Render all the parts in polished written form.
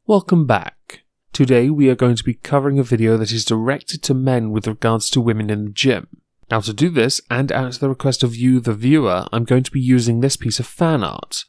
Welcome back. Today we are going to be covering a video that is directed to men with regards to women in the gym. Now to do this, and at the request of you, the viewer, I'm going to be using this piece of fan art.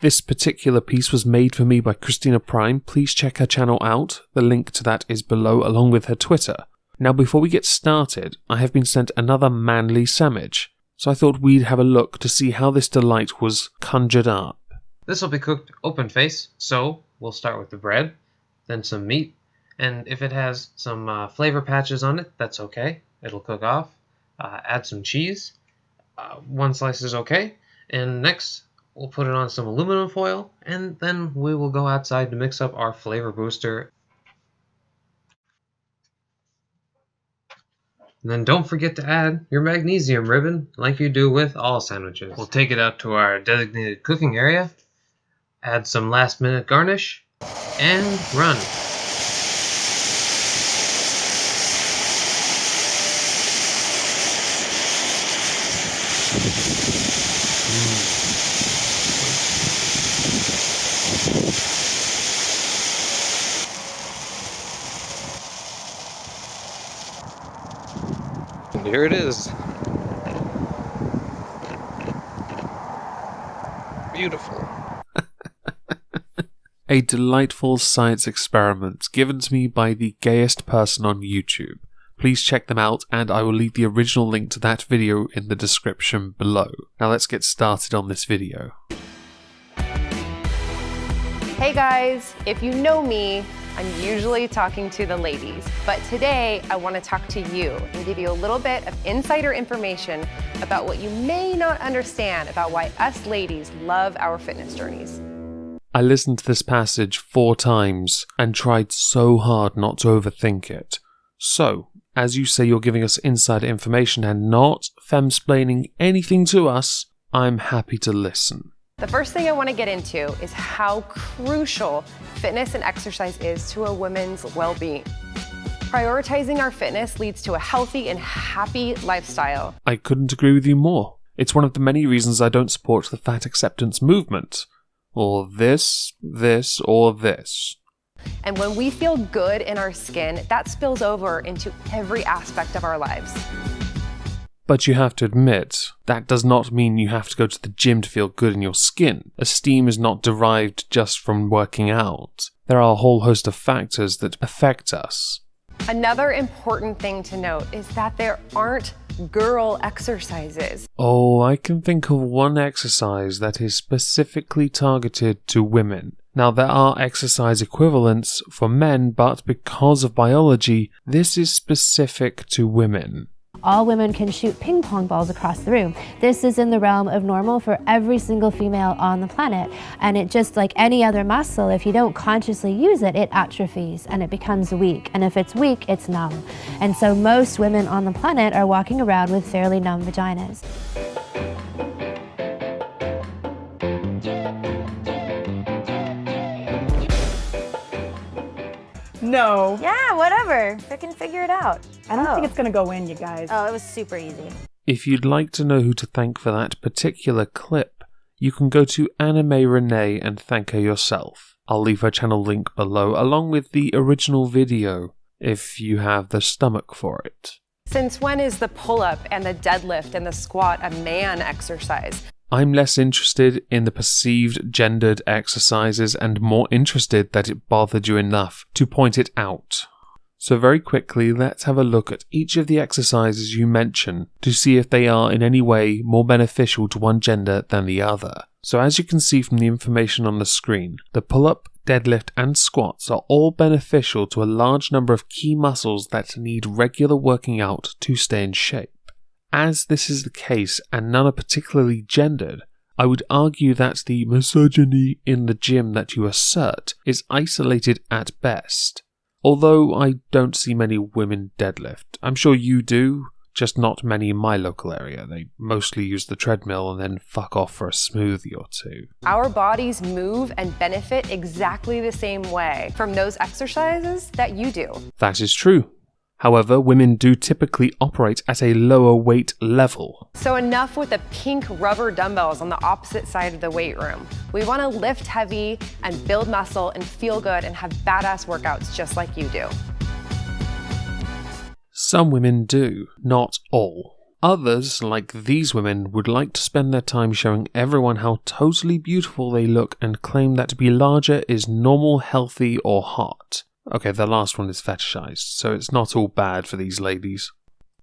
This particular piece was made for me by Christina Prime. Please check her channel out. The link to that is below along with her Twitter. Now before we get started, I have been sent another manly sandwich, so I thought we'd have a look to see how this delight was conjured up. This will be cooked open face, so we'll start with the bread, then some meat, and if it has some flavor patches on it, that's okay. It'll cook off. Add some cheese. One slice is okay. And next, we'll put it on some aluminum foil, and then we will go outside to mix up our flavor booster. And then don't forget to add your magnesium ribbon, like you do with all sandwiches. We'll take it out to our designated cooking area, add some last-minute garnish, and run. And here it is. Beautiful. A delightful science experiment given to me by the gayest person on YouTube. Please check them out, and I will leave the original link to that video in the description below. Now let's get started on this video. Hey guys, if you know me, I'm usually talking to the ladies, but today I want to talk to you and give you a little bit of insider information about what you may not understand about why us ladies love our fitness journeys. I listened to this passage 4 times and tried so hard not to overthink it. So, as you say you're giving us insider information and not femsplaining anything to us, I'm happy to listen. The first thing I want to get into is how crucial fitness and exercise is to a woman's well-being. Prioritizing our fitness leads to a healthy and happy lifestyle. I couldn't agree with you more. It's one of the many reasons I don't support the fat acceptance movement. Or this, or this. And when we feel good in our skin, that spills over into every aspect of our lives. But you have to admit, that does not mean you have to go to the gym to feel good in your skin. Esteem is not derived just from working out. There are a whole host of factors that affect us. Another important thing to note is that there aren't girl exercises. Oh, I can think of one exercise that is specifically targeted to women. Now, there are exercise equivalents for men, but because of biology, this is specific to women. All women can shoot ping pong balls across the room. This is in the realm of normal for every single female on the planet. And it just like any other muscle, if you don't consciously use it, it atrophies and it becomes weak. And if it's weak, it's numb. And so most women on the planet are walking around with fairly numb vaginas. No. Yeah, whatever. I can figure it out. I don't think it's going to go in, you guys. Oh, it was super easy. If you'd like to know who to thank for that particular clip, you can go to Anime Renee and thank her yourself. I'll leave her channel link below along with the original video if you have the stomach for it. Since when is the pull-up and the deadlift and the squat a man exercise? I'm less interested in the perceived gendered exercises and more interested that it bothered you enough to point it out. So very quickly, let's have a look at each of the exercises you mention to see if they are in any way more beneficial to one gender than the other. So as you can see from the information on the screen, the pull-up, deadlift and squats are all beneficial to a large number of key muscles that need regular working out to stay in shape. As this is the case and none are particularly gendered, I would argue that the misogyny in the gym that you assert is isolated at best. Although I don't see many women deadlift. I'm sure you do. just not many in my local area. They mostly use the treadmill and then fuck off for a smoothie or two. Our bodies move and benefit exactly the same way from those exercises that you do. That is true. However, women do typically operate at a lower weight level. So enough with the pink rubber dumbbells on the opposite side of the weight room. We want to lift heavy and build muscle and feel good and have badass workouts just like you do. Some women do, not all. Others, like these women, would like to spend their time showing everyone how totally beautiful they look and claim that to be larger is normal, healthy, or hot. Okay, the last one is fetishized, so it's not all bad for these ladies.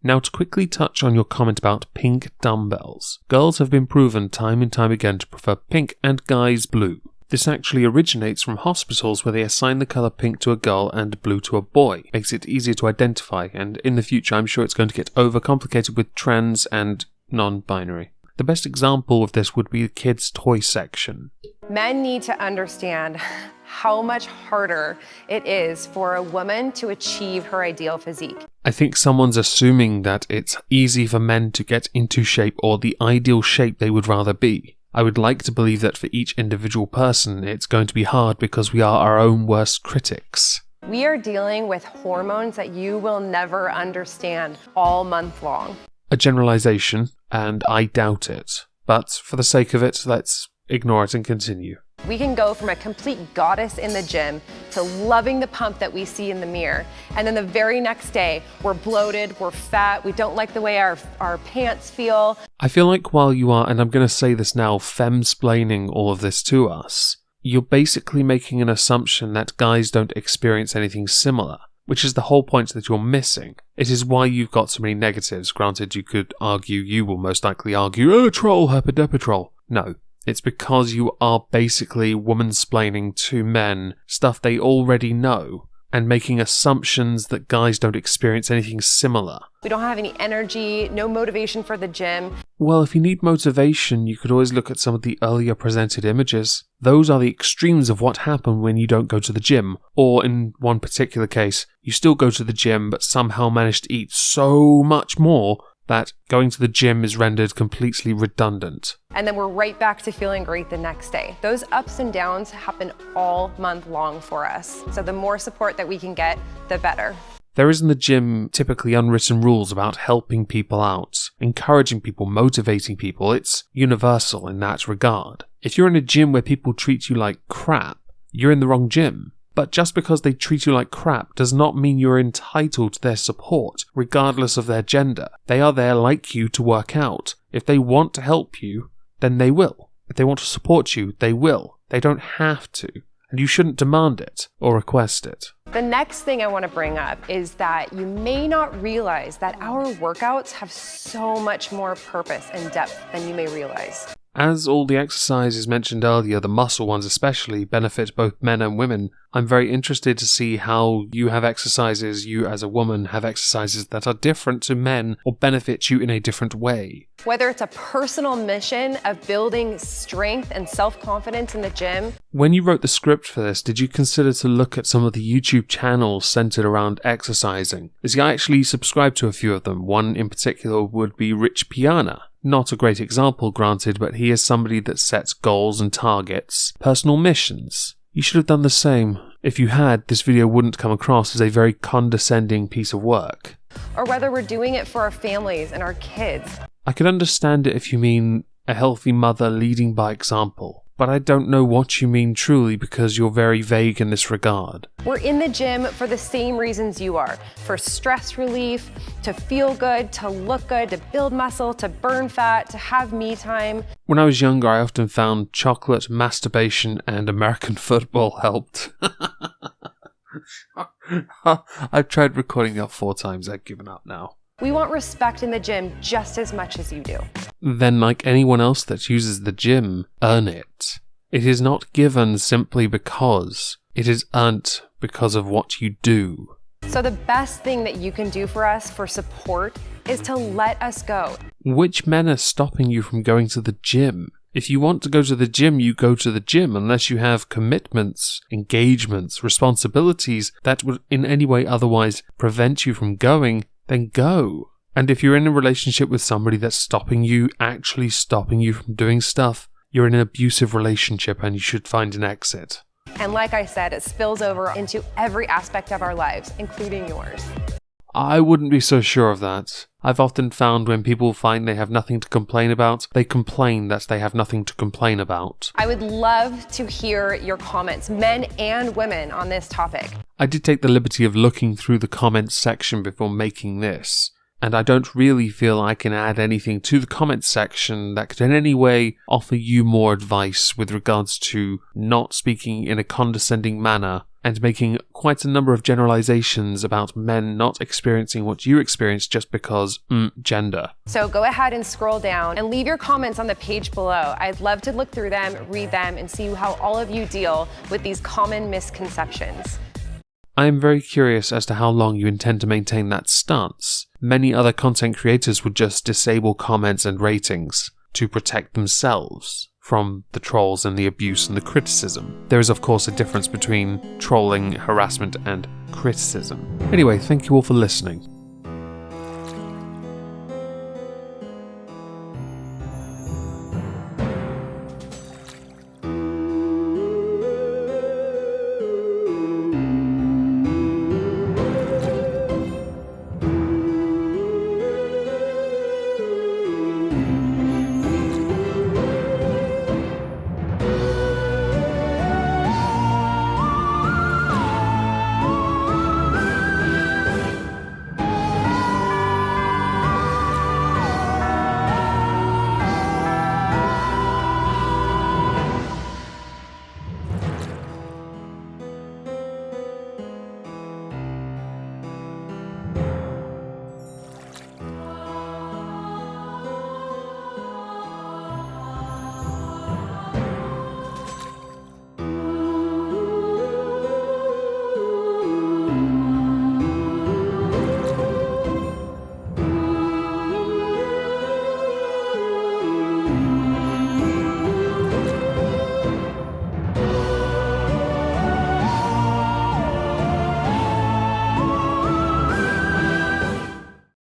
Now, to quickly touch on your comment about pink dumbbells. Girls have been proven time and time again to prefer pink and guys blue. This actually originates from hospitals where they assign the colour pink to a girl and blue to a boy. Makes it easier to identify, and in the future I'm sure it's going to get overcomplicated with trans and non-binary. The best example of this would be the kids' toy section. Men need to understand how much harder it is for a woman to achieve her ideal physique. I think someone's assuming that it's easy for men to get into shape or the ideal shape they would rather be. I would like to believe that for each individual person it's going to be hard because we are our own worst critics. We are dealing with hormones that you will never understand all month long. A generalization, and I doubt it. But for the sake of it, let's ignore it and continue. We can go from a complete goddess in the gym to loving the pump that we see in the mirror. And then the very next day, we're bloated, we're fat, we don't like the way our pants feel. I feel like while you are, and I'm going to say this now, femsplaining all of this to us, you're basically making an assumption that guys don't experience anything similar, which is the whole point that you're missing. It is why you've got so many negatives. Granted, you could argue, you will most likely argue, oh, troll, herpadepatrol. No. It's because you are basically womansplaining to men stuff they already know and making assumptions that guys don't experience anything similar. We don't have any energy, no motivation for the gym. Well, if you need motivation, you could always look at some of the earlier presented images. Those are the extremes of what happened when you don't go to the gym. Or in one particular case, you still go to the gym but somehow manage to eat so much more that going to the gym is rendered completely redundant. And then we're right back to feeling great the next day. Those ups and downs happen all month long for us. So the more support that we can get, the better. There is in the gym typically unwritten rules about helping people out, encouraging people, motivating people. It's universal in that regard. If you're in a gym where people treat you like crap, you're in the wrong gym. But just because they treat you like crap does not mean you're entitled to their support, regardless of their gender. They are there like you to work out. If they want to help you, then they will. If they want to support you, they will. They don't have to, and you shouldn't demand it or request it. The next thing I want to bring up is that you may not realize that our workouts have so much more purpose and depth than you may realize. As all the exercises mentioned earlier, the muscle ones especially, benefit both men and women, I'm very interested to see how you have exercises, you as a woman have exercises that are different to men or benefit you in a different way. Whether it's a personal mission of building strength and self-confidence in the gym. When you wrote the script for this, did you consider to look at some of the YouTube channels centered around exercising? As I actually subscribe to a few of them. One in particular would be Rich Piana. Not a great example, granted, but he is somebody that sets goals and targets, personal missions. You should have done the same. If you had, this video wouldn't come across as a very condescending piece of work. Or whether we're doing it for our families and our kids. I could understand it if you mean a healthy mother leading by example, but I don't know what you mean truly because you're very vague in this regard. We're in the gym for the same reasons you are. For stress relief, to feel good, to look good, to build muscle, to burn fat, to have me time. When I was younger, I often found chocolate, masturbation, and American football helped. I've tried recording that 4 times, I've given up now. We want respect in the gym just as much as you do. Then, like anyone else that uses the gym, earn it. It is not given simply because. It is earned because of what you do. So the best thing that you can do for us for support is to let us go. Which men are stopping you from going to the gym? If you want to go to the gym, you go to the gym unless you have commitments, engagements, responsibilities that would in any way otherwise prevent you from going. Then go. And if you're in a relationship with somebody that's stopping you, actually stopping you from doing stuff, you're in an abusive relationship and you should find an exit. And like I said, it spills over into every aspect of our lives, including yours. I wouldn't be so sure of that. I've often found when people find they have nothing to complain about, they complain that they have nothing to complain about. I would love to hear your comments, men and women, on this topic. I did take the liberty of looking through the comments section before making this, and I don't really feel I can add anything to the comments section that could in any way offer you more advice with regards to not speaking in a condescending manner and making quite a number of generalizations about men not experiencing what you experience just because, gender. So go ahead and scroll down and leave your comments on the page below. I'd love to look through them, read them, and see how all of you deal with these common misconceptions. I am very curious as to how long you intend to maintain that stance. Many other content creators would just disable comments and ratings to protect themselves from the trolls and the abuse and the criticism. There is of course a difference between trolling, harassment and criticism. Anyway, thank you all for listening.